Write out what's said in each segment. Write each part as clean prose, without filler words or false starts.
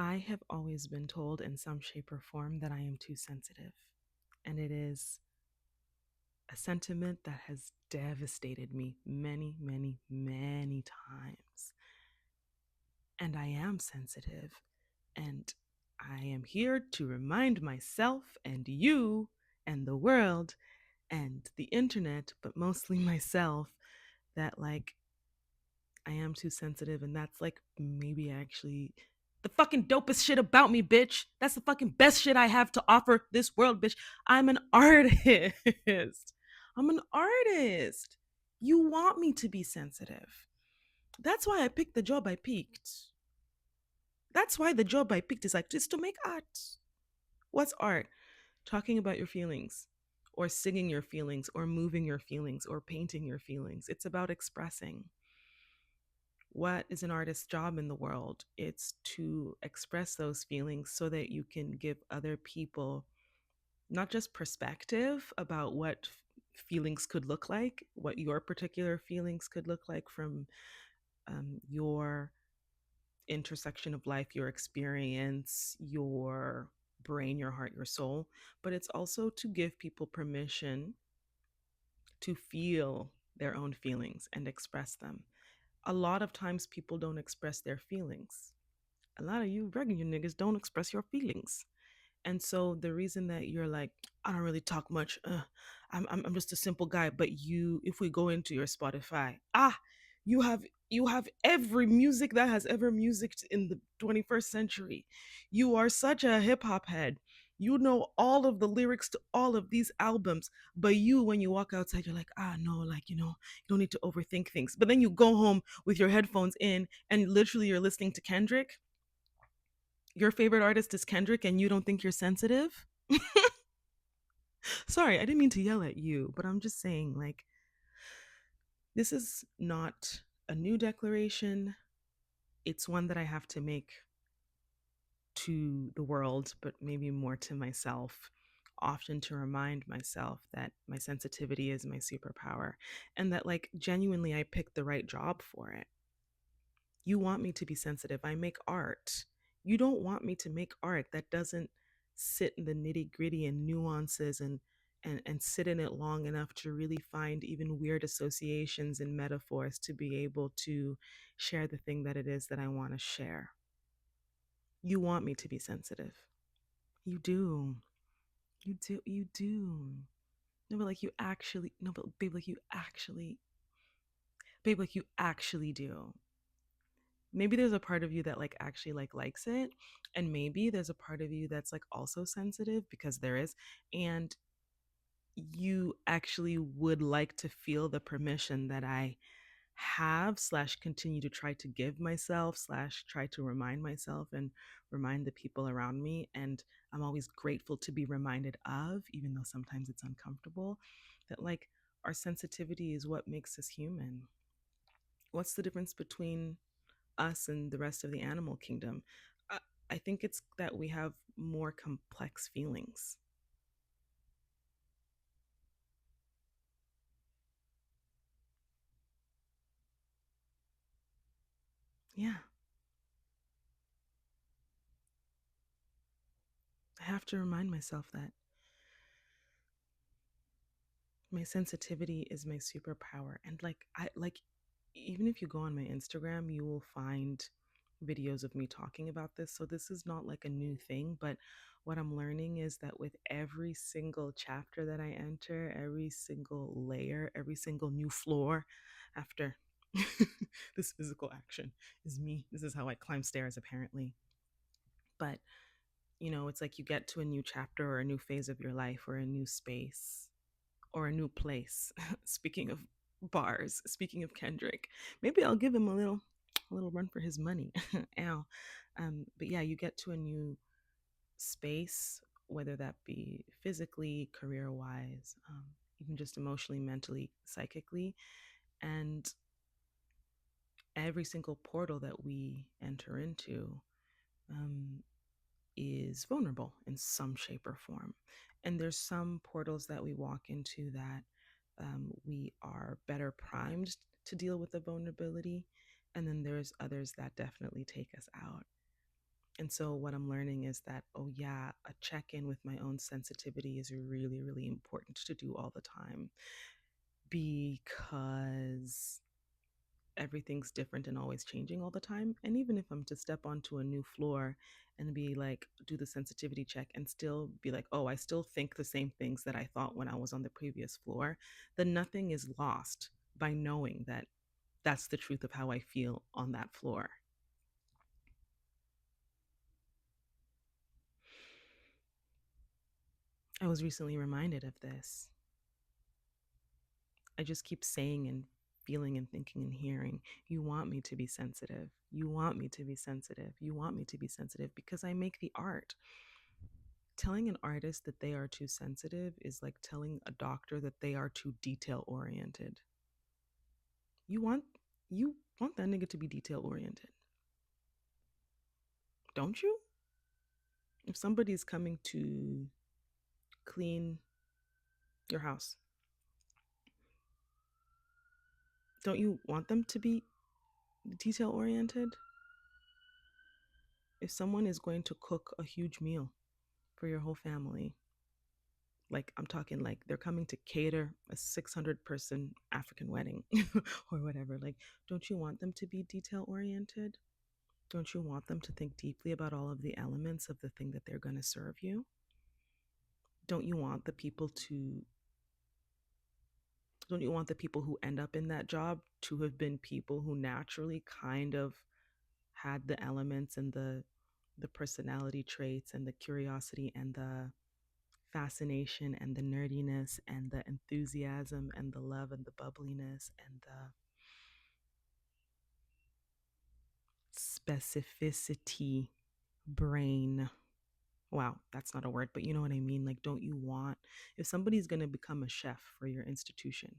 I have always been told in some shape or form that I am too sensitive. And it is a sentiment that has devastated me many, many, many times. And I am sensitive. And I am here to remind myself and you and the world and the internet, but mostly myself, that I am too sensitive, and that's maybe actually the fucking dopest shit about me, bitch. That's the fucking best shit I have to offer this world, bitch. I'm an artist. I'm an artist. You want me to be sensitive. That's why I picked the job I picked. That's why the job I picked is just to make art. What's art? Talking about your feelings, or singing your feelings, or moving your feelings, or painting your feelings. It's about expressing. What is an artist's job in the world? It's to express those feelings so that you can give other people not just perspective about what feelings could look like, what your particular feelings could look like from your intersection of life, your experience, your brain, your heart, your soul, but it's also to give people permission to feel their own feelings and express them. A lot of times people don't express their feelings. A lot of you regular niggas don't express your feelings. And so the reason that you're like, I don't really talk much. I'm just a simple guy. But you, if we go into your Spotify, you have every music that has ever musicked in the 21st century. You are such a hip hop head. You know all of the lyrics to all of these albums. But you, when you walk outside, you're like, no, you don't need to overthink things. But then you go home with your headphones in and literally you're listening to Kendrick. Your favorite artist is Kendrick and you don't think you're sensitive? Sorry, I didn't mean to yell at you, but I'm just saying, this is not a new declaration. It's one that I have to make to the world, but maybe more to myself, often to remind myself that my sensitivity is my superpower and that, genuinely, I picked the right job for it. You want me to be sensitive. I make art. You don't want me to make art that doesn't sit in the nitty gritty and nuances and sit in it long enough to really find even weird associations and metaphors to be able to share the thing that it is that I want to share. You want me to be sensitive. You do. You do. You do. No, but you actually, no, but babe, you actually do. Maybe there's a part of you that actually likes it, and maybe there's a part of you that's also sensitive, because there is, and you actually would like to feel the permission that I have slash continue to try to give myself slash try to remind myself and remind the people around me. And I'm always grateful to be reminded of, even though sometimes it's uncomfortable, that our sensitivity is what makes us human. What's the difference between us and the rest of the animal kingdom? I, I think it's that we have more complex feelings. Yeah, I have to remind myself that my sensitivity is my superpower. And even if you go on my Instagram, you will find videos of me talking about this. So this is not a new thing, but what I'm learning is that with every single chapter that I enter, every single layer, every single new floor after this physical action is me. This is how I climb stairs, apparently. But, it's like you get to a new chapter or a new phase of your life or a new space or a new place. Speaking of bars, speaking of Kendrick, maybe I'll give him a little run for his money. Ow. But yeah, you get to a new space, whether that be physically, career wise, even just emotionally, mentally, psychically. And every single portal that we enter into um, is vulnerable in some shape or form. And there's some portals that we walk into that we are better primed to deal with the vulnerability. And then there's others that definitely take us out. And so what I'm learning is that, oh yeah, a check-in with my own sensitivity is really, really important to do all the time, because everything's different and always changing all the time. And even if I'm to step onto a new floor and be like, do the sensitivity check and still be like, oh, I still think the same things that I thought when I was on the previous floor, then nothing is lost by knowing that that's the truth of how I feel on that floor. I was recently reminded of this. I just keep saying and feeling and thinking and hearing, you want me to be sensitive. You want me to be sensitive. You want me to be sensitive because I make the art. Telling an artist that they are too sensitive is like telling a doctor that they are too detail oriented. You want you want that nigga to be detail oriented, don't you? If somebody's coming to clean your house, don't you want them to be detail oriented? If someone is going to cook a huge meal for your whole family, like I'm talking like they're coming to cater a 600-person African wedding or whatever, like don't you want them to be detail oriented? Don't you want them to think deeply about all of the elements of the thing that they're going to serve you? Don't you want the people to don't you want the people who end up in that job to have been people who naturally kind of had the elements and the personality traits and the curiosity and the fascination and the nerdiness and the enthusiasm and the love and the bubbliness and the specificity brain. Wow, that's not a word, but you know what I mean? Like, don't you want, if somebody's going to become a chef for your institution,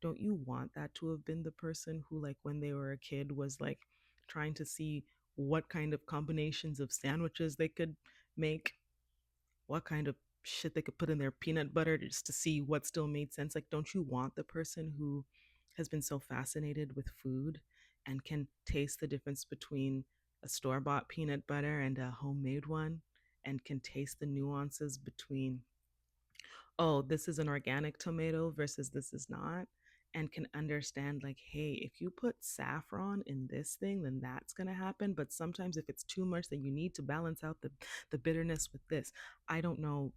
don't you want that to have been the person who, like, when they were a kid, was like trying to see what kind of combinations of sandwiches they could make, what kind of shit they could put in their peanut butter just to see what still made sense? Like, don't you want the person who has been so fascinated with food and can taste the difference between a store bought peanut butter and a homemade one, and can taste the nuances between, oh, this is an organic tomato versus this is not, and can understand, like, hey, if you put saffron in this thing, then that's going to happen. But sometimes if it's too much, then you need to balance out the bitterness with this. I don't know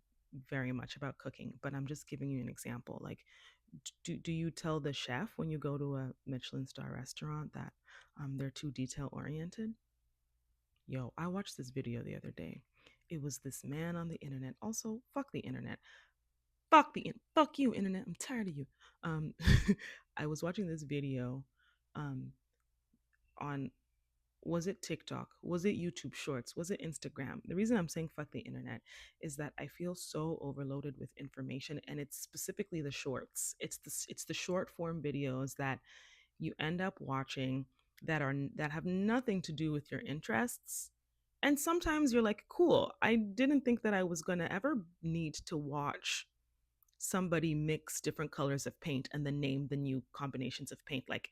very much about cooking, but I'm just giving you an example. Like, do you tell the chef when you go to a Michelin star restaurant that they're too detail oriented? Yo, I watched this video the other day. It was this man on the internet. Also, fuck the internet. Fuck you, internet. I'm tired of you. Um, I was watching this video, um, on, was it TikTok? Was it YouTube Shorts? Was it Instagram? The reason I'm saying fuck the internet is that I feel so overloaded with information, and it's specifically the shorts. It's the short form videos that you end up watching that have nothing to do with your interests. And sometimes you're like, cool, I didn't think that I was going to ever need to watch somebody mix different colors of paint and then name the new combinations of paint. Like,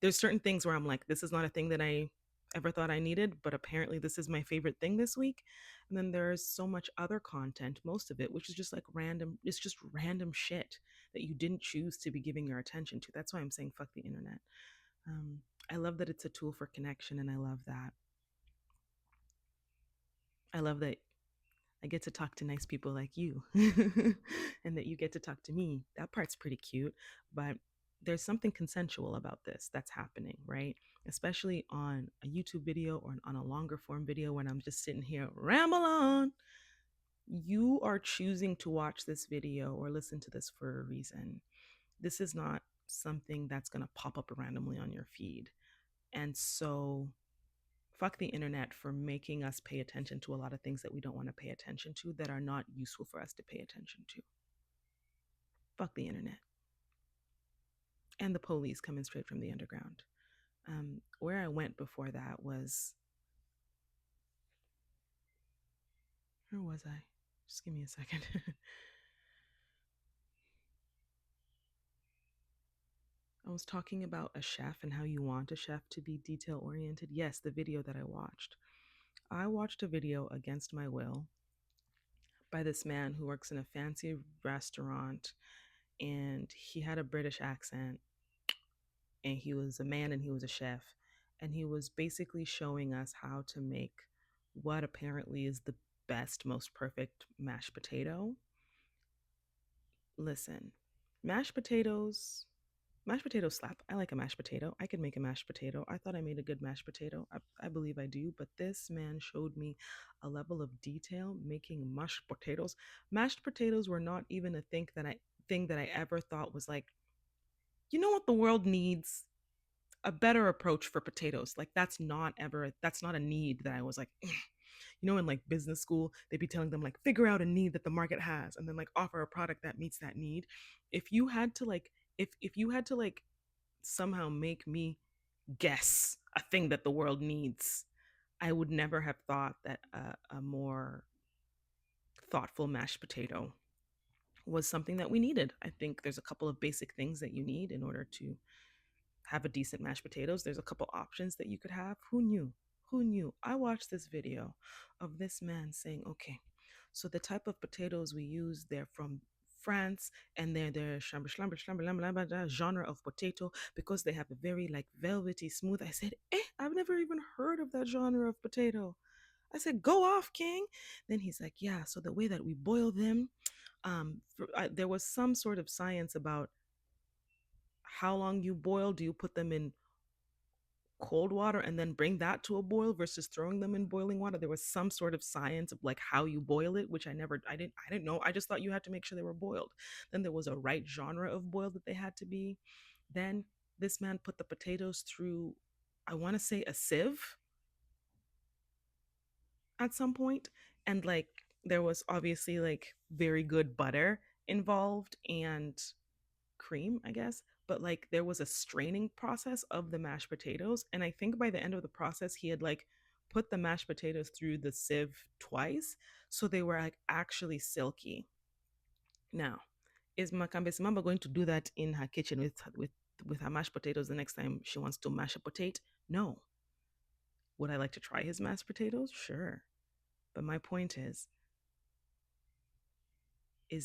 there's certain things where I'm like, this is not a thing that I ever thought I needed, but apparently this is my favorite thing this week. And then there's so much other content, most of it, which is just like random, it's just random shit that you didn't choose to be giving your attention to. That's why I'm saying fuck the internet. Um, I love that it's a tool for connection, and I love that. I love that I get to talk to nice people like you and that you get to talk to me. That part's pretty cute, but there's something consensual about this that's happening, right? Especially on a YouTube video or on a longer form video when I'm just sitting here ramble on. You are choosing to watch this video or listen to this for a reason. This is not something that's going to pop up randomly on your feed. And so fuck the internet for making us pay attention to a lot of things that we don't want to pay attention to, that are not useful for us to pay attention to. Fuck the internet. And the police coming straight from the underground. Where I went before that was, where was I? Just give me a second. I was talking about a chef and how you want a chef to be detail oriented. Yes, the video that I watched. I watched a video against my will by this man who works in a fancy restaurant, and he had a British accent, and he was a man and he was a chef, and he was basically showing us how to make what apparently is the best, most perfect mashed potato. Listen, mashed potatoes mashed potatoes slap. I like a mashed potato. I could make a mashed potato. I thought I made a good mashed potato. I believe I do. But this man showed me a level of detail making mashed potatoes. Mashed potatoes were not even a thing that I ever thought was like, you know what the world needs? A better approach for potatoes. Like that's not a need that I was like, you know, in like business school, they'd be telling them like figure out a need that the market has and then like offer a product that meets that need. If you had to like if you had to like somehow make me guess a thing that the world needs, I would never have thought that a more thoughtful mashed potato was something that we needed. I think there's a couple of basic things that you need in order to have a decent mashed potatoes. There's a couple options that you could have. Who knew? Who knew? I watched this video of this man saying, okay, so the type of potatoes we use, they're from France, and they're genre of potato because they have a very like velvety smooth. I said, I've never even heard of that genre of potato. I said, go off, King. Then he's like, yeah, so the way that we boil them, there was some sort of science about how long you boil. Do you put them in cold water and then bring that to a boil versus throwing them in boiling water? There was some sort of science of like how you boil it, which I didn't know. I just thought you had to make sure they were boiled. Then there was a right genre of boil that they had to be. Then this man put the potatoes through, I want to say, a sieve at some point, and like there was obviously like very good butter involved and cream, I guess, but like there was a straining process of the mashed potatoes. And I think by the end of the process, he had like put the mashed potatoes through the sieve twice. So they were like actually silky. Now, is Makambe Mamba going to do that in her kitchen with her mashed potatoes the next time she wants to mash a potato? No. Would I like to try his mashed potatoes? Sure. But my point is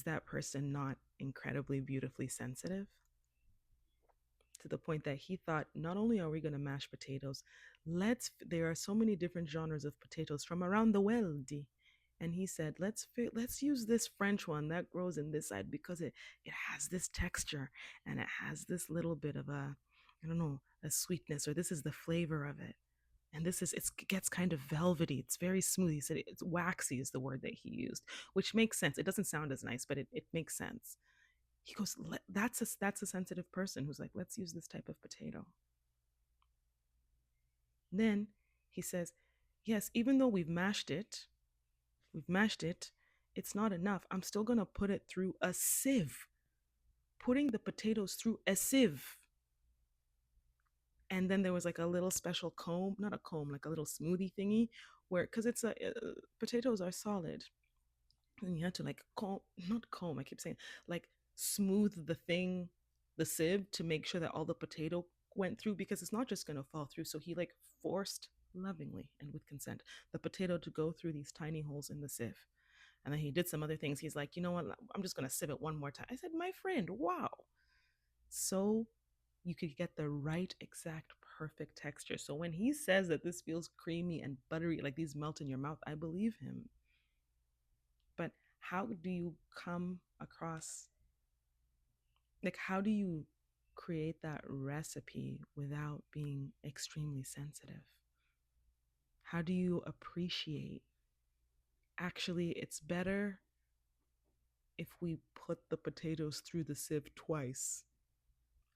that person not incredibly beautifully sensitive? To the point that he thought, not only are we going to mash potatoes, there are so many different genres of potatoes from around the world, and he said, let's use this French one that grows in this side because it has this texture and it has this little bit of a, I don't know, a sweetness, or this is the flavor of it. And it gets kind of velvety. It's very smooth. He said it's waxy is the word that he used, which makes sense. It doesn't sound as nice, but it makes sense. He goes, that's a sensitive person who's like, let's use this type of potato. Then he says, yes, even though we've mashed it, it's not enough. I'm still gonna put it through a sieve, putting the potatoes through a sieve. And then there was like a little special comb, not a comb, like a little smoothie thingy, where because potatoes are solid, and you had to like comb, not comb, I keep saying, like smooth the sieve to make sure that all the potato went through, because it's not just going to fall through. So he like forced lovingly and with consent the potato to go through these tiny holes in the sieve. And then he did some other things. He's like, you know what, I'm just going to sieve it one more time. I said, my friend, wow. So you could get the right exact perfect texture. So when he says that this feels creamy and buttery, like these melt in your mouth, I believe him. But how do you come across, like, how do you create that recipe without being extremely sensitive? How do you appreciate, actually, it's better if we put the potatoes through the sieve twice,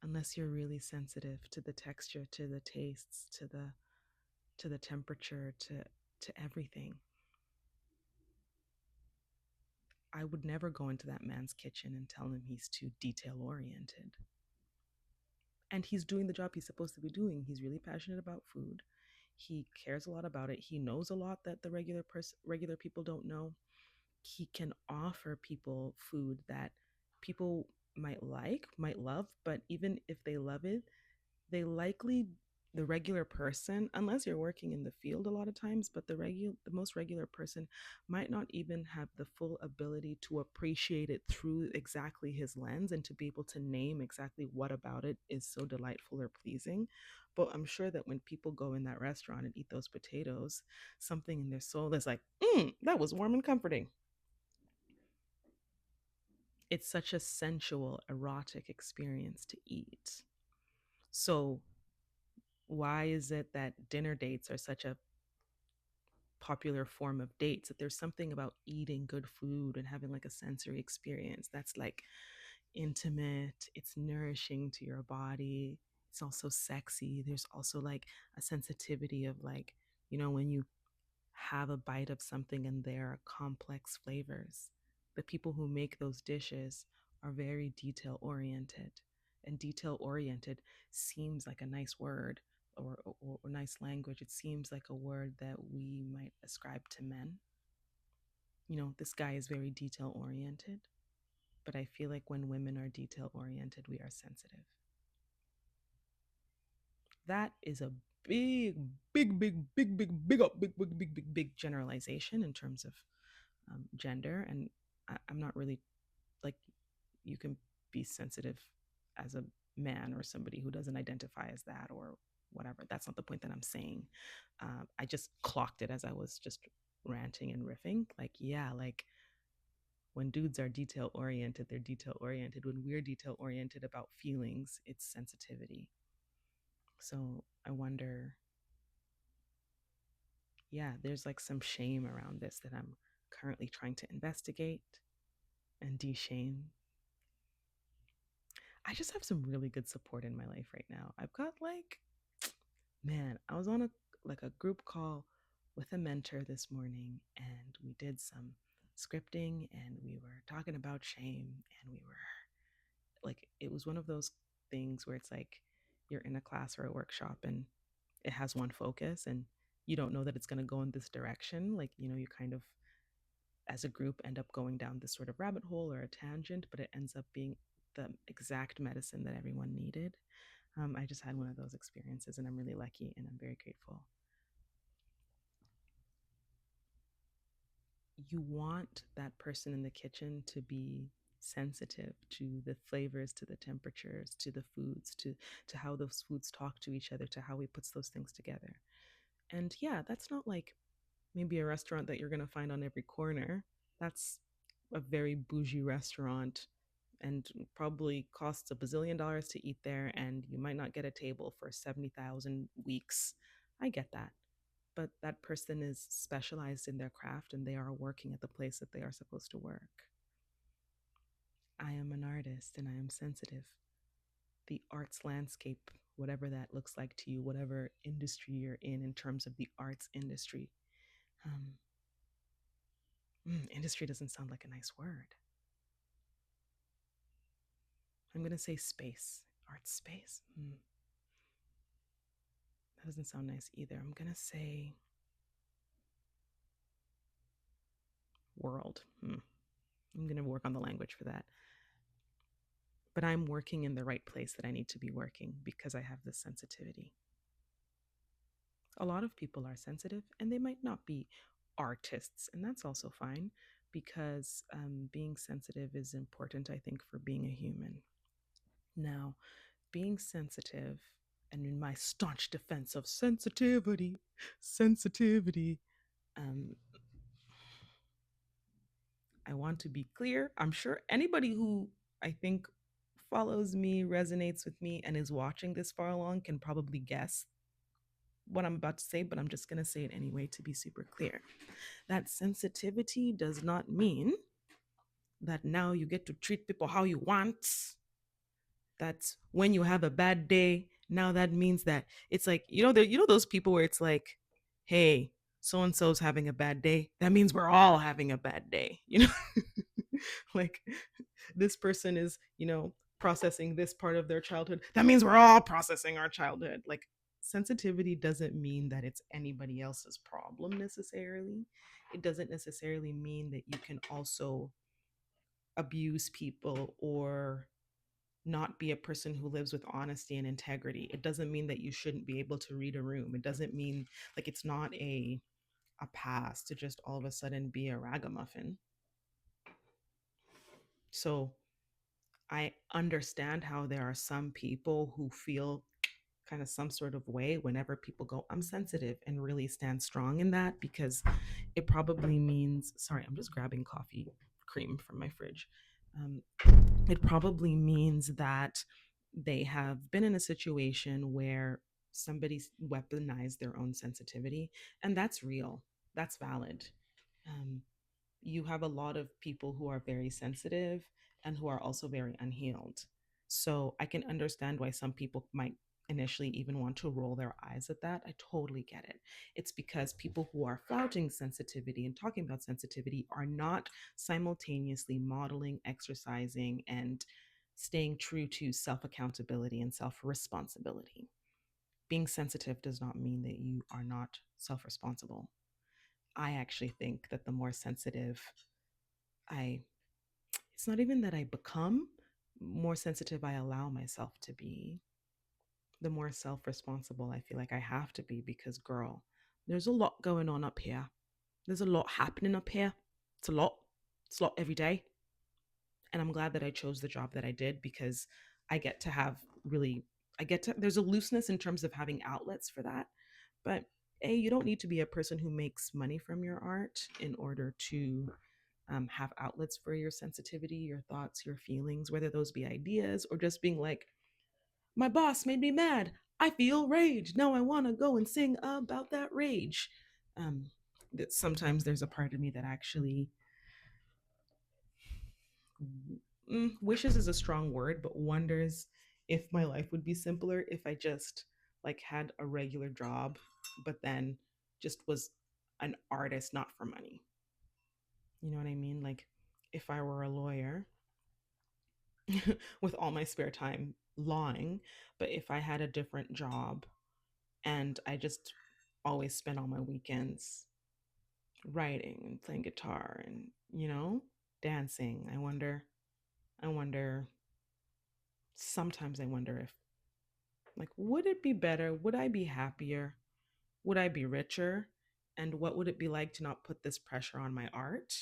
unless you're really sensitive to the texture, to the tastes, to the temperature, to everything. I would never go into that man's kitchen and tell him he's too detail oriented. And he's doing the job he's supposed to be doing. He's really passionate about food. He cares a lot about it. He knows a lot that the regular people don't know. He can offer people food that people might love, but even if they love it, they likely the regular person, unless you're working in the field a lot of times, but the most regular person might not even have the full ability to appreciate it through exactly his lens and to be able to name exactly what about it is so delightful or pleasing. But I'm sure that when people go in that restaurant and eat those potatoes, something in their soul is like, that was warm and comforting. It's such a sensual, erotic experience to eat. So, why is it that dinner dates are such a popular form of dates? That there's something about eating good food and having like a sensory experience that's like intimate, it's nourishing to your body, it's also sexy. There's also like a sensitivity of like, when you have a bite of something and there are complex flavors. The people who make those dishes are very detail oriented. And detail oriented seems like a nice word or nice language. It seems like a word that we might ascribe to men. This guy is very detail oriented, but I feel like when women are detail oriented, we are sensitive. That is a big, big, big, big, big, big, up, big, big, big, big, big generalization in terms of gender. And I'm not really like, you can be sensitive as a man or somebody who doesn't identify as that or whatever. That's not the point that I'm saying. I just clocked it as I was just ranting and riffing. Like, yeah, like when dudes are detail oriented, they're detail oriented. When we're detail oriented about feelings, it's sensitivity. So I wonder, yeah, there's like some shame around this that I'm currently trying to investigate and de-shame. I just have some really good support in my life right now. I've got like, man, I was on a group call with a mentor this morning and we did some scripting and we were talking about shame and we were like, it was one of those things where it's like you're in a class or a workshop and it has one focus and you don't know that it's going to go in this direction. Like, you kind of as a group end up going down this sort of rabbit hole or a tangent, but it ends up being the exact medicine that everyone needed. I just had one of those experiences and I'm really lucky and I'm very grateful. You want that person in the kitchen to be sensitive to the flavors, to the temperatures, to the foods, to how those foods talk to each other, to how we puts those things together. And yeah, that's not like maybe a restaurant that you're going to find on every corner. That's a very bougie restaurant and probably costs a bazillion dollars to eat there and you might not get a table for 70,000 weeks. I get that. But that person is specialized in their craft and they are working at the place that they are supposed to work. I am an artist and I am sensitive. The arts landscape, whatever that looks like to you, whatever industry you're in terms of the arts industry. Um, Industry doesn't sound like a nice word. I'm going to say space, art space. That doesn't sound nice either. I'm going to say world. I'm going to work on the language for that. But I'm working in the right place that I need to be working because I have this sensitivity. A lot of people are sensitive and they might not be artists, and that's also fine because being sensitive is important, I think, for being a human. Now, being sensitive, and in my staunch defense of sensitivity, um, I want to be clear. I'm sure anybody who I think follows me, resonates with me, and is watching this far along can probably guess what I'm about to say, but I'm just going to say it anyway to be super clear. That sensitivity does not mean that now you get to treat people how you want. That's when you have a bad day. Now that means that it's like, those people where it's like, hey, so and so's having a bad day. That means we're all having a bad day. Like this person is, processing this part of their childhood. That means we're all processing our childhood. Like sensitivity doesn't mean that it's anybody else's problem necessarily. It doesn't necessarily mean that you can also abuse people or not be a person who lives with honesty and integrity. It doesn't mean that you shouldn't be able to read a room. It doesn't mean like it's not a pass to just all of a sudden be a ragamuffin. So I understand how there are some people who feel kind of some sort of way whenever people go, I'm sensitive, and really stand strong in that, because it probably means, sorry, I'm just grabbing coffee cream from my fridge. Um, it probably means that they have been in a situation where somebody's weaponized their own sensitivity, and that's real, that's valid. Um, you have a lot of people who are very sensitive and who are also very unhealed. So I can understand why some people might initially even want to roll their eyes at that. I totally get it. It's because people who are flouting sensitivity and talking about sensitivity are not simultaneously modeling, exercising, and staying true to self accountability and self responsibility. Being sensitive does not mean that you are not self responsible. I actually think that the more sensitive I, it's not even that I become, more sensitive I allow myself to be, the more self responsible I feel like I have to be, because, girl, there's a lot going on up here. There's a lot happening up here. It's a lot. It's a lot every day. And I'm glad that I chose the job that I did, because I get to have really, there's a looseness in terms of having outlets for that. But you don't need to be a person who makes money from your art in order to have outlets for your sensitivity, your thoughts, your feelings, whether those be ideas or just being like, my boss made me mad. I feel rage. Now I want to go and sing about that rage. Um, that sometimes there's a part of me that actually wishes is a strong word, but wonders if my life would be simpler if I just like had a regular job, but then just was an artist, not for money. You know what I mean? Like if I were a lawyer with all my spare time lawing, but if I had a different job and I just always spent all my weekends writing and playing guitar and, dancing. I wonder, sometimes I wonder if, like, would it be better? Would I be happier? Would I be richer? And what would it be like to not put this pressure on my art?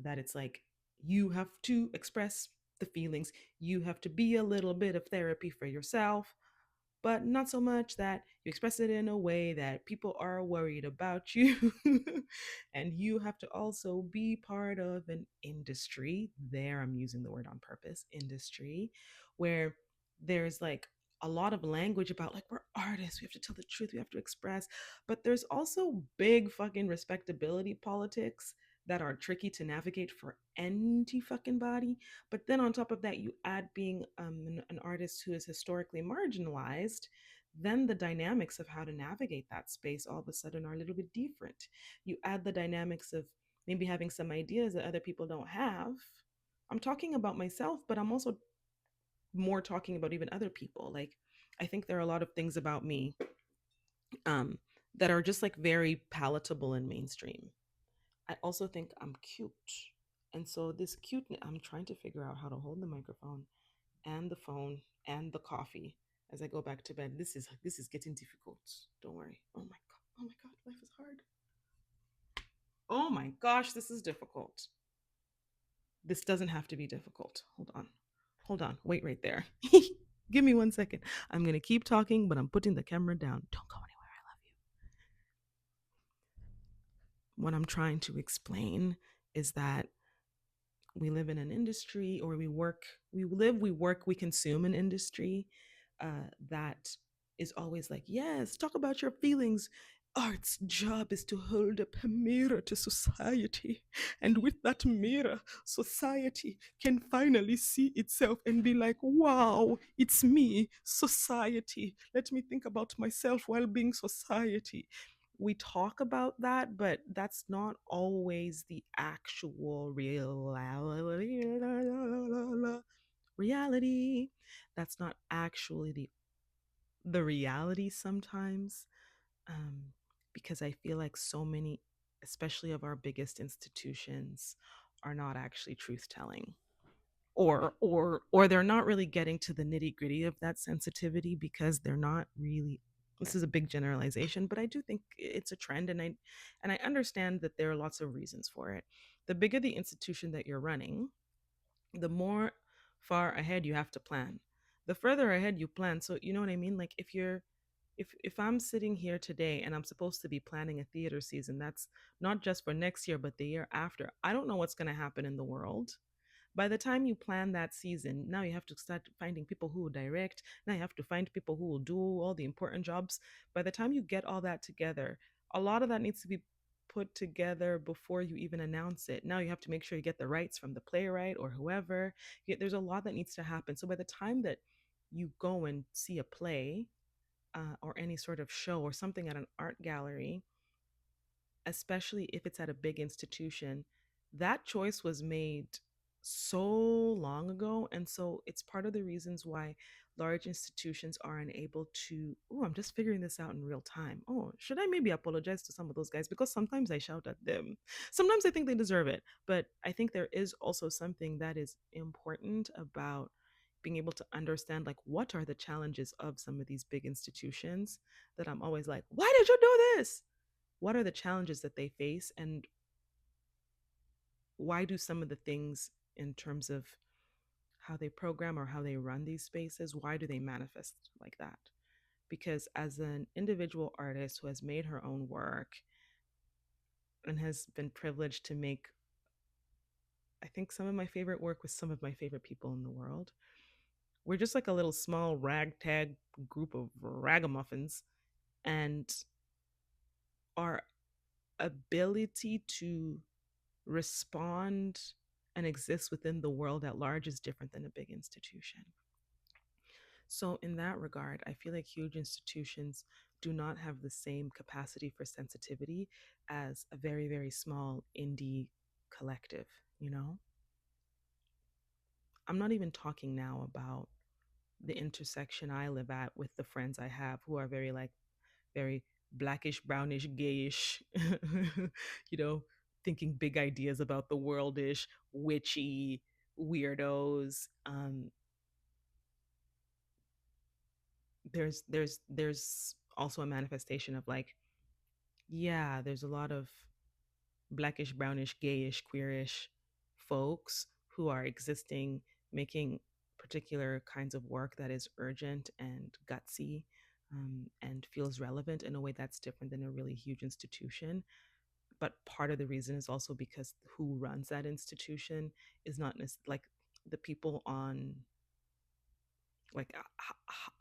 That it's like, you have to express the feelings, you have to be a little bit of therapy for yourself, but not so much that you express it in a way that people are worried about you. And you have to also be part of an industry. There, I'm using the word on purpose, industry, where there's like a lot of language about like, we're artists, we have to tell the truth, we have to express, but there's also big fucking respectability politics that are tricky to navigate for any fucking body. But then on top of that, you add being an artist who is historically marginalized, then the dynamics of how to navigate that space all of a sudden are a little bit different. You add the dynamics of maybe having some ideas that other people don't have. I'm talking about myself, but I'm also more talking about even other people. Like, I think there are a lot of things about me um, that are just like very palatable and mainstream. I also think I'm cute. And so this cuteness, I'm trying to figure out how to hold the microphone and the phone and the coffee as I go back to bed. This is getting difficult. Don't worry. Oh my god. Oh my god, life is hard. Oh my gosh, this is difficult. This doesn't have to be difficult. Hold on. Hold on. Wait right there. Give me 1 second. I'm going to keep talking, but I'm putting the camera down. Don't go anywhere. I love you. What I'm trying to explain is that we live in an industry, or we work, we consume an industry that is always like, yes, talk about your feelings. Art's job is to hold up a mirror to society. And with that mirror, society can finally see itself and be like, wow, it's me, society. Let me think about myself while being society. We talk about that, but that's not always the actual reality. That's not actually the reality sometimes, um, because I feel like so many, especially of our biggest institutions, are not actually truth telling, or they're not really getting to the nitty gritty of that sensitivity because they're not really, this is a big generalization, but I do think it's a trend, and I understand that there are lots of reasons for it. The bigger the institution that you're running, the more far ahead you have to plan. The further ahead you plan, so you know what I mean? Like if I'm sitting here today and I'm supposed to be planning a theater season that's not just for next year but the year after, I don't know what's going to happen in the world. By the time you plan that season, now you have to start finding people who will direct. Now you have to find people who will do all the important jobs. By the time you get all that together, a lot of that needs to be put together before you even announce it. Now you have to make sure you get the rights from the playwright or whoever. There's a lot that needs to happen. So by the time that you go and see a play or any sort of show or something at an art gallery, especially if it's at a big institution, that choice was made so long ago. And so it's part of the reasons why large institutions are unable to. Oh, I'm just figuring this out in real time. Oh, should I maybe apologize to some of those guys? Because sometimes I shout at them. Sometimes I think they deserve it. But I think there is also something that is important about being able to understand, like, what are the challenges of some of these big institutions, that I'm always like, why did you do this? What are the challenges that they face, and why do some of the things in terms of how they program or how they run these spaces, why do they manifest like that? Because as an individual artist who has made her own work and has been privileged to make, I think, some of my favorite work with some of my favorite people in the world, we're just like a little small ragtag group of ragamuffins, and our ability to respond and exist within the world at large is different than a big institution. So, in that regard, I feel like huge institutions do not have the same capacity for sensitivity as a very, very small indie collective, you know? I'm not even talking now about the intersection I live at with the friends I have who are very, like, very blackish, brownish, gayish, you know, thinking big ideas about the worldish, witchy weirdos. There's also a manifestation of, like, yeah, there's a lot of blackish, brownish, gayish, queerish folks who are existing, making particular kinds of work that is urgent and gutsy, and feels relevant in a way that's different than a really huge institution. But part of the reason is also because who runs that institution is not like the people on, like,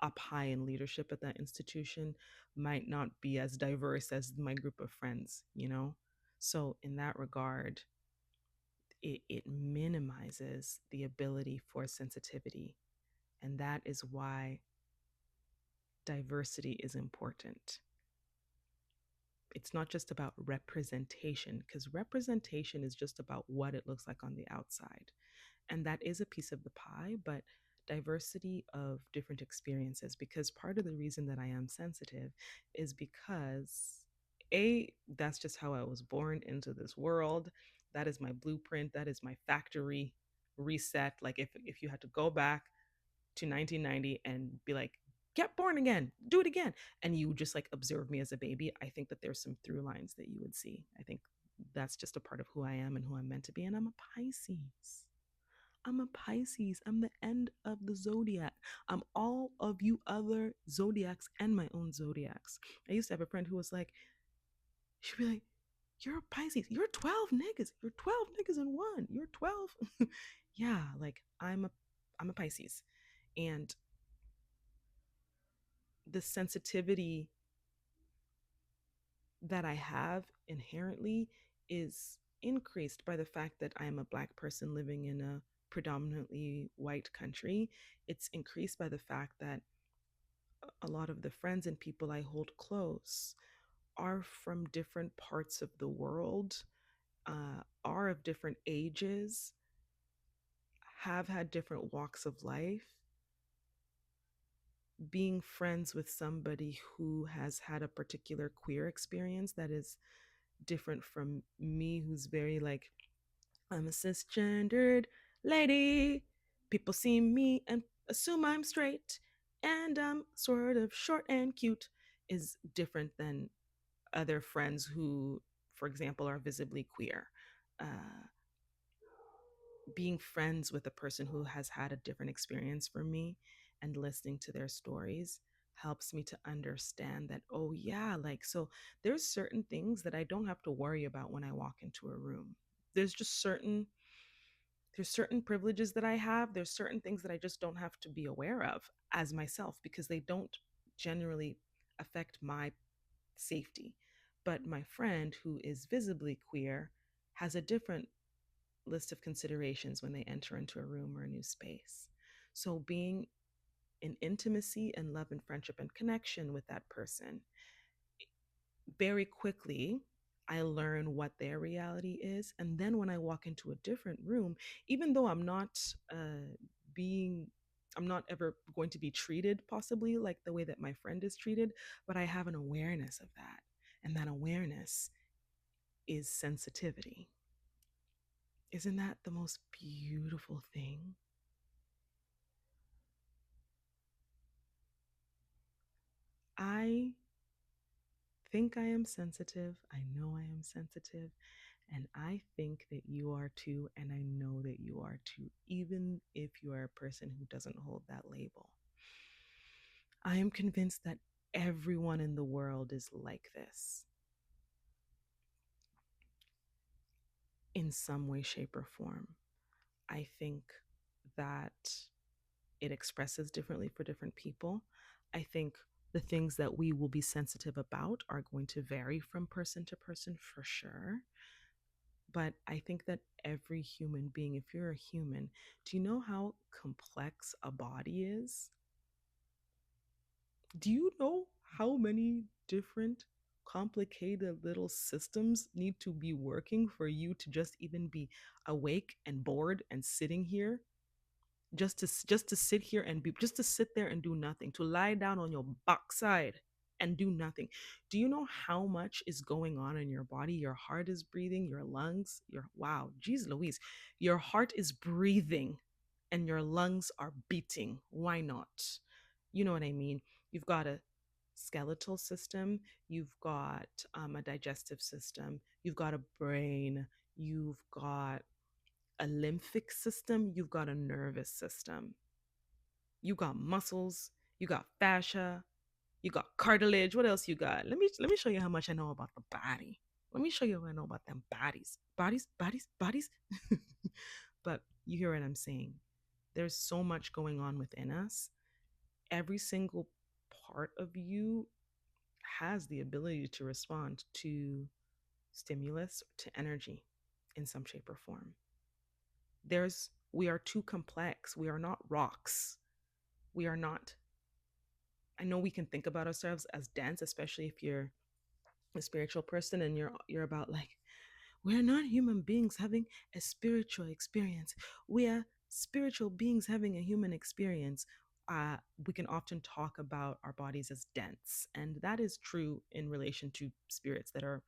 up high in leadership at that institution might not be as diverse as my group of friends, you know? So in that regard, it minimizes the ability for sensitivity. And that is why diversity is important. It's not just about representation, because representation is just about what it looks like on the outside. And that is a piece of the pie, but diversity of different experiences, because part of the reason that I am sensitive is because that's just how I was born into this world. That is my blueprint, that is my factory reset. Like, if you had to go back to 1990 and be like, get born again, do it again, and you just like observe me as a baby, I think that there's some through lines that you would see. I think that's just a part of who I am and who I'm meant to be. And I'm a Pisces. I'm a Pisces. I'm the end of the zodiac. I'm all of you other zodiacs and my own zodiacs. I used to have a friend who was like, she'd be like, you're a Pisces. You're 12 niggas. You're 12 niggas in one. You're 12. Yeah, like I'm a Pisces. And the sensitivity that I have inherently is increased by the fact that I am a Black person living in a predominantly white country. It's increased by the fact that a lot of the friends and people I hold close are from different parts of the world, are of different ages, have had different walks of life. Being friends with somebody who has had a particular queer experience that is different from me, who's very like, I'm a cisgendered lady. People see me and assume I'm straight and I'm sort of short and cute is different than other friends who, for example, are visibly queer. Uh, Being friends with a person who has had a different experience from me and listening to their stories helps me to understand that, oh yeah, like, so there's certain things that I don't have to worry about when I walk into a room. There's just certain privileges that I have. There's certain things that I just don't have to be aware of as myself because they don't generally affect my safety. But my friend who is visibly queer has a different list of considerations when they enter into a room or a new space. So being in intimacy and love and friendship and connection with that person, very quickly I learn what their reality is. And then when I walk into a different room, even though being, I'm not ever going to be treated possibly like the way that my friend is treated, but I have an awareness of that. And that awareness is sensitivity. Isn't that the most beautiful thing? I think I am sensitive. I know I am sensitive. And I think that you are too. And I know that you are too, even if you are a person who doesn't hold that label. I am convinced that everyone in the world is like this in some way, shape, or form. I think that it expresses differently for different people. I think the things that we will be sensitive about are going to vary from person to person for sure. But I think that every human being, if you're a human, do you know how complex a body is? Do you know how many different complicated little systems need to be working for you to just even be awake and bored and sitting here, just to sit here and be, just to sit there and do nothing, to lie down on your backside and do nothing? Do you know how much is going on in your body? Your heart is breathing, your lungs, your, wow, geez Louise, your heart is breathing and your lungs are beating. Why not? You know what I mean? You've got a skeletal system, you've got a digestive system, you've got a brain, you've got a lymphic system, you've got a nervous system, you got muscles, you got fascia, you got cartilage. What else you got? Let me show you how much I know about the body. Let me show you what I know about them bodies. Bodies. But you hear what I'm saying. There's so much going on within us. Every single part of you has the ability to respond to stimulus, to energy in some shape or form. We are too complex. We are not rocks. We are not, I know we can think about ourselves as dense, especially if you're a spiritual person and you're about like, we're not human beings having a spiritual experience. We are spiritual beings having a human experience. We can often talk about our bodies as dense, and that is true in relation to spirits that are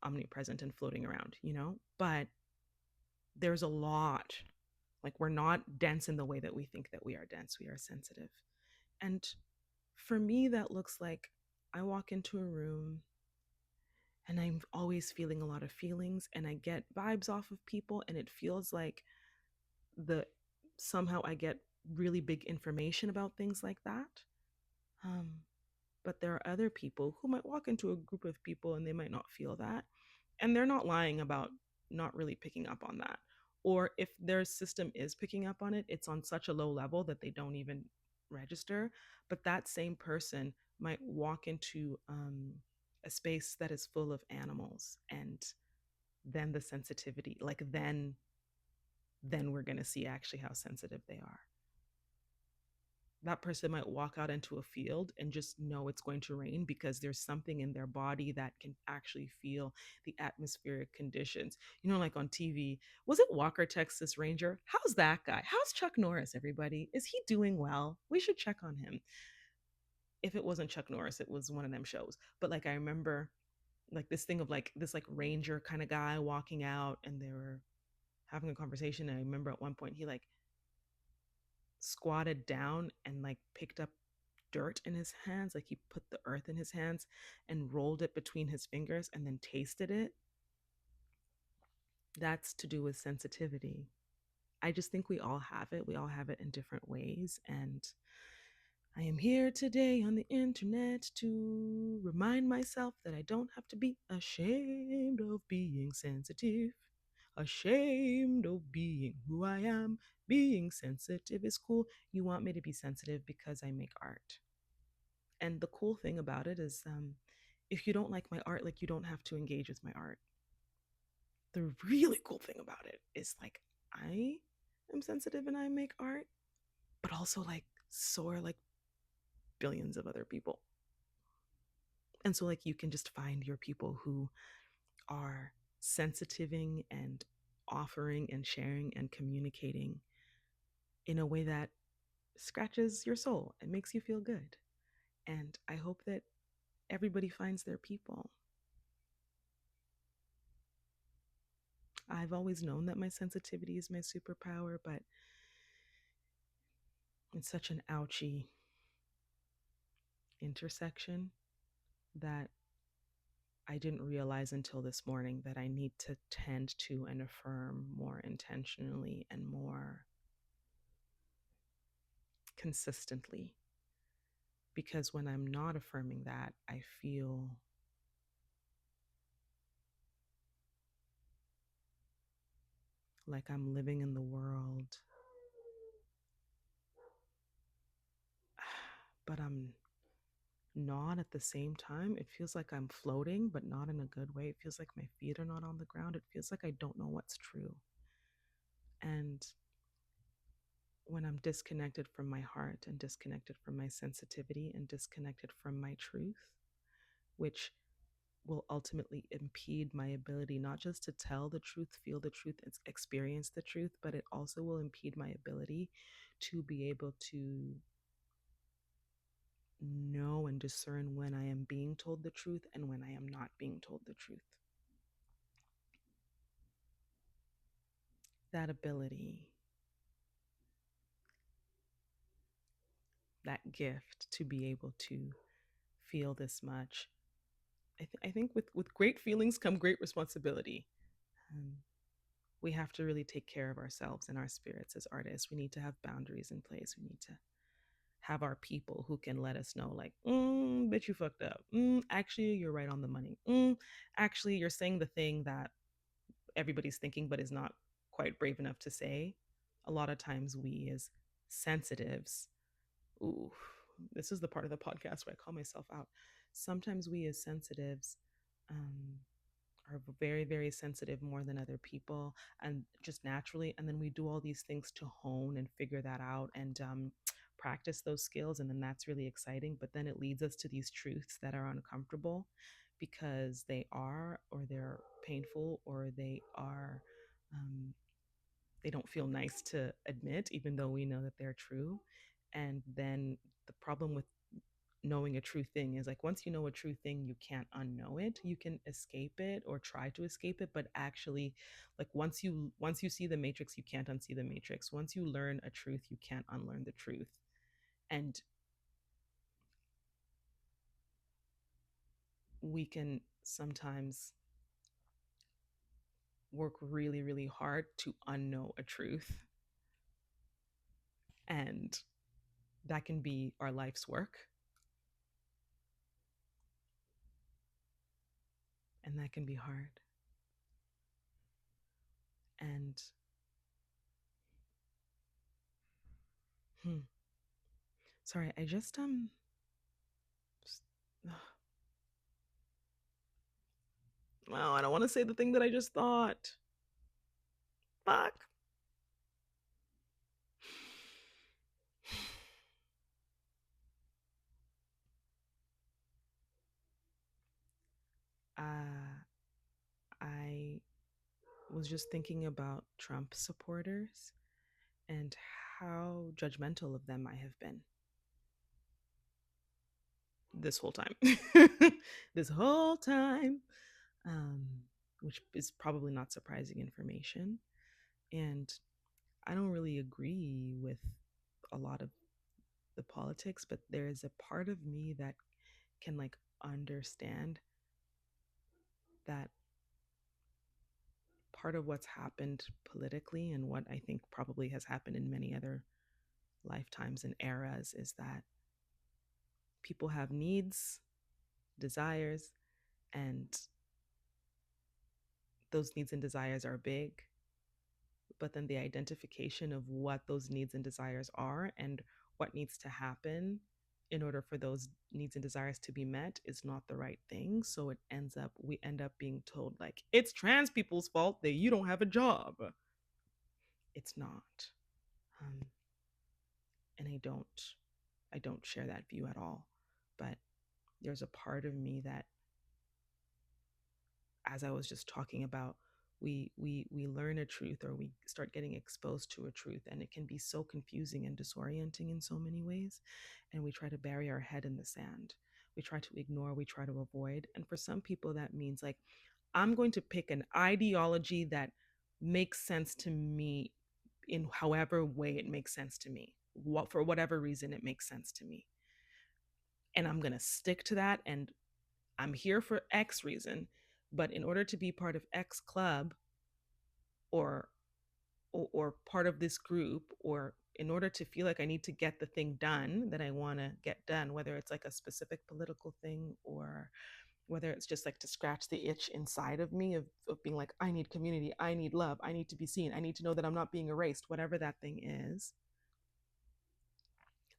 omnipresent and floating around, you know? But there's a lot. Like, we're not dense in the way that we think that we are dense. We are sensitive. And for me, that looks like I walk into a room and I'm always feeling a lot of feelings and I get vibes off of people, and it feels like the somehow I get really big information about things like that. Um, but there are other people who might walk into a group of people and they might not feel that. And they're not lying about not really picking up on that. Or if their system is picking up on it, it's on such a low level that they don't even register. But that same person might walk into a space that is full of animals, and then the sensitivity, like then we're going to see actually how sensitive they are. That person might walk out into a field and just know it's going to rain because there's something in their body that can actually feel the atmospheric conditions. You know, like on TV, was it Walker, Texas Ranger? How's that guy? How's Chuck Norris, everybody? Is he doing well? We should check on him. If it wasn't Chuck Norris, it was one of them shows. But like, I remember like this thing of like this like ranger kind of guy walking out and they were having a conversation. And I remember at one point he like squatted down and like picked up dirt in his hands, like he put the earth in his hands and rolled it between his fingers and then tasted it. That's to do with sensitivity. I just think we all have it. We all have it in different ways. And I am here today on the internet to remind myself that I don't have to be ashamed of being sensitive, ashamed of being who I am. Being sensitive is cool. You want me to be sensitive because I make art. And the cool thing about it is, if you don't like my art, like you don't have to engage with my art. The really cool thing about it is like I am sensitive and I make art, but also like so are like billions of other people. And so like you can just find your people who are sensitiving and offering and sharing and communicating in a way that scratches your soul and makes you feel good. And I hope that everybody finds their people. I've always known that my sensitivity is my superpower, but it's such an ouchy intersection that I didn't realize until this morning that I need to tend to and affirm more intentionally and more consistently. Because when I'm not affirming that, I feel like I'm living in the world, but I'm not at the same time. It feels like I'm floating, but not in a good way. It feels like my feet are not on the ground. It feels like I don't know what's true. And when I'm disconnected from my heart and disconnected from my sensitivity and disconnected from my truth, which will ultimately impede my ability not just to tell the truth, feel the truth, experience the truth, but it also will impede my ability to be able to know and discern when I am being told the truth and when I am not being told the truth. That ability, that gift to be able to feel this much. I think with great feelings come great responsibility. Um, we have to really take care of ourselves and our spirits as artists. We need to have boundaries in place. We need to have our people who can let us know, like, bitch, you fucked up. Actually, you're right on the money. Actually, you're saying the thing that everybody's thinking, but is not quite brave enough to say. A lot of times, we as sensitives, ooh, this is the part of the podcast where I call myself out. Sometimes we as sensitives, um, are very, very sensitive more than other people, and just naturally. And then we do all these things to hone and figure that out and practice those skills. And then that's really exciting. But then it leads us to these truths that are uncomfortable because they are, or they're painful, or um, they don't feel nice to admit, even though we know that they're true. And then the problem with knowing a true thing is like once you know a true thing, you can't unknow it. You can escape it or try to escape it, but actually, like once you see the matrix, you can't unsee the matrix. Once you learn a truth, you can't unlearn the truth. And we can sometimes work really, really hard to unknow a truth, and that can be our life's work, and that can be hard. And hmm, sorry, I just well, I don't want to say the thing that I just thought. Fuck. Uh, I was just thinking about Trump supporters and how judgmental of them I have been this whole time. This whole time, um, which is probably not surprising information. And I don't really agree with a lot of the politics, but there is a part of me that can like understand that part of what's happened politically and what I think probably has happened in many other lifetimes and eras is that people have needs, desires, and those needs and desires are big, but then the identification of what those needs and desires are and what needs to happen in order for those needs and desires to be met is not the right thing. So we end up being told like it's trans people's fault that you don't have a job. It's not. Um, and I don't share that view at all. But there's a part of me that, as I was just talking about, we learn a truth or we start getting exposed to a truth, and it can be so confusing and disorienting in so many ways, and we try to bury our head in the sand. We try to ignore, we try to avoid, and for some people that means like I'm going to pick an ideology that makes sense to me in however way it makes sense to me, what for whatever reason it makes sense to me, and I'm going to stick to that, and I'm here for X reason, but in order to be part of X club or or part of this group, or in order to feel like I need to get the thing done that I want to get done, whether it's like a specific political thing or whether it's just like to scratch the itch inside of me of being like, I need community, I need love, I need to be seen, I need to know that I'm not being erased, whatever that thing is,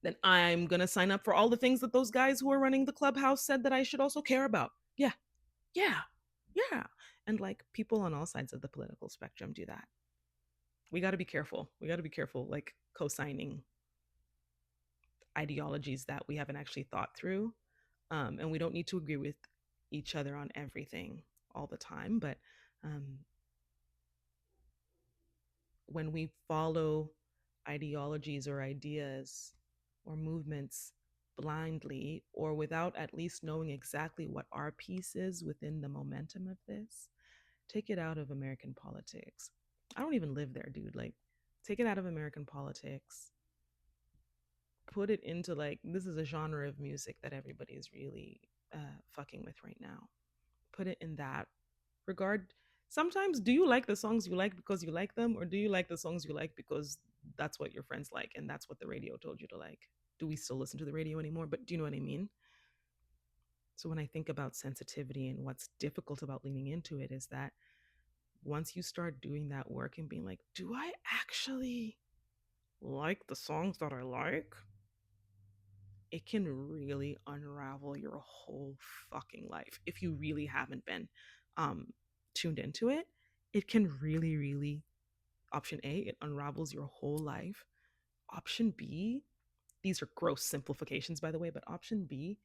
then I'm going to sign up for all the things that those guys who are running the clubhouse said that I should also care about. Yeah, yeah, yeah. And like people on all sides of the political spectrum do that. We got to be careful. We got to be careful, like co signing ideologies that we haven't actually thought through. And we don't need to agree with each other on everything all the time. But um, when we follow ideologies or ideas or movements blindly or without at least knowing exactly what our piece is within the momentum of this, take it out of American politics. I don't even live there, dude. Like, take it out of American politics, put it into like, this is a genre of music that everybody is really fucking with right now. Put it in that regard. Sometimes, do you like the songs you like because you like them, or do you like the songs you like because that's what your friends like and that's what the radio told you to like? Do we still listen to the radio anymore? But do you know what I mean? So when I think about sensitivity and what's difficult about leaning into it is that once you start doing that work and being like, do I actually like the songs that I like? It can really unravel your whole fucking life if you really haven't been um, tuned into it. It can really, really, option A, it unravels your whole life. Option B, these are gross simplifications, by the way, but option B,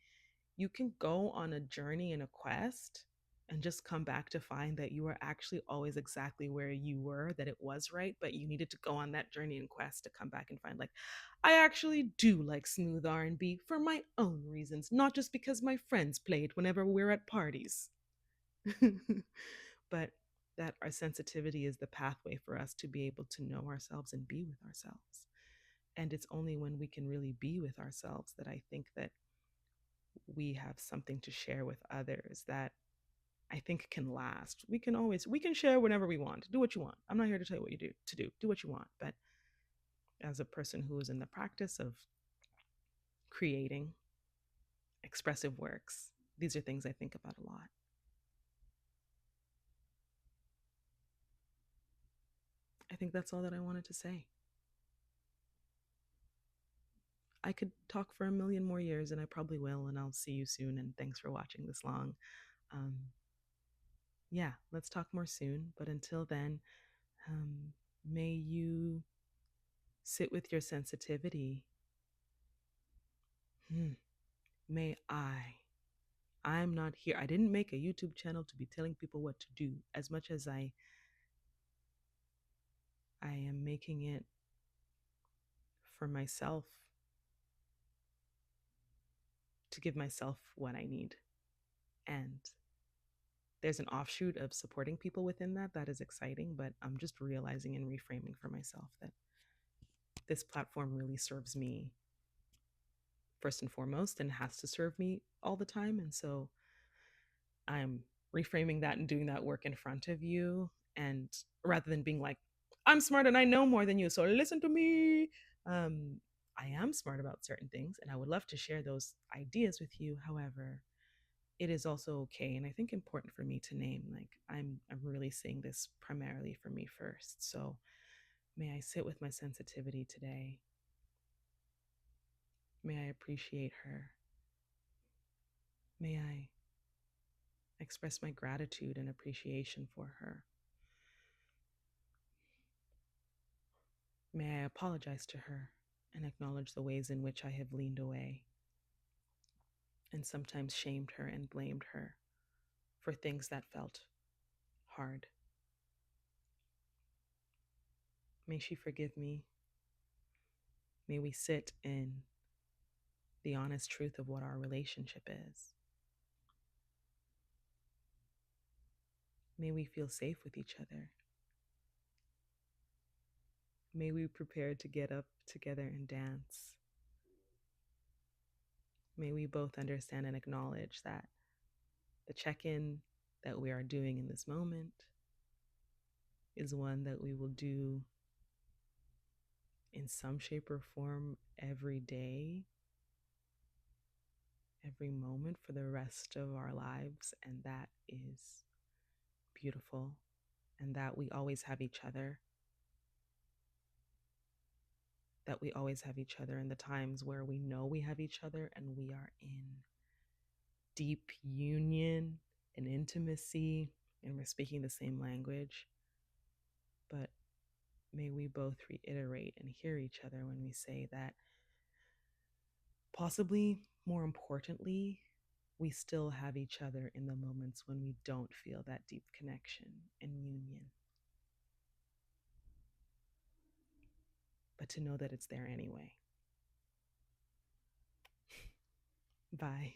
you can go on a journey and a quest and just come back to find that you were actually always exactly where you were, that it was right, but you needed to go on that journey and quest to come back and find like, I actually do like smooth R&B for my own reasons, not just because my friends played whenever we're at parties. But that our sensitivity is the pathway for us to be able to know ourselves and be with ourselves. And it's only when we can really be with ourselves that I think that we have something to share with others that I think can last. We can share whenever we want. Do what you want. I'm not here to tell you what you do to do. Do what you want. But as a person who is in the practice of creating expressive works, these are things I think about a lot. I think that's all that I wanted to say. I could talk for a million more years, and I probably will, and I'll see you soon. And thanks for watching this long. Um, yeah, let's talk more soon. But until then, may you sit with your sensitivity. May I'm not here. I didn't make a YouTube channel to be telling people what to do as much as I am making it for myself, to give myself what I need. And there's an offshoot of supporting people within that is exciting, but I'm just realizing and reframing for myself that this platform really serves me first and foremost and has to serve me all the time. And so I'm reframing that and doing that work in front of you. And rather than being like, I'm smart and I know more than you, so listen to me. Um, I am smart about certain things and I would love to share those ideas with you. However, it is also okay and I think important for me to name like I'm really saying this primarily for me first. So may I sit with my sensitivity today. May I appreciate her. May I express my gratitude and appreciation for her. May I apologize to her and acknowledge the ways in which I have leaned away and sometimes shamed her and blamed her for things that felt hard. May she forgive me. May we sit in the honest truth of what our relationship is. May we feel safe with each other. May we prepare to get up together and dance. May we both understand and acknowledge that the check in that we are doing in this moment is one that we will do in some shape or form every day, every moment for the rest of our lives. And that is beautiful. And that we always have each other. That we always have each other in the times where we know we have each other and we are in deep union and intimacy and we're speaking the same language. But may we both reiterate and hear each other when we say that possibly more importantly, we still have each other in the moments when we don't feel that deep connection and union. But to know that it's there anyway. Bye.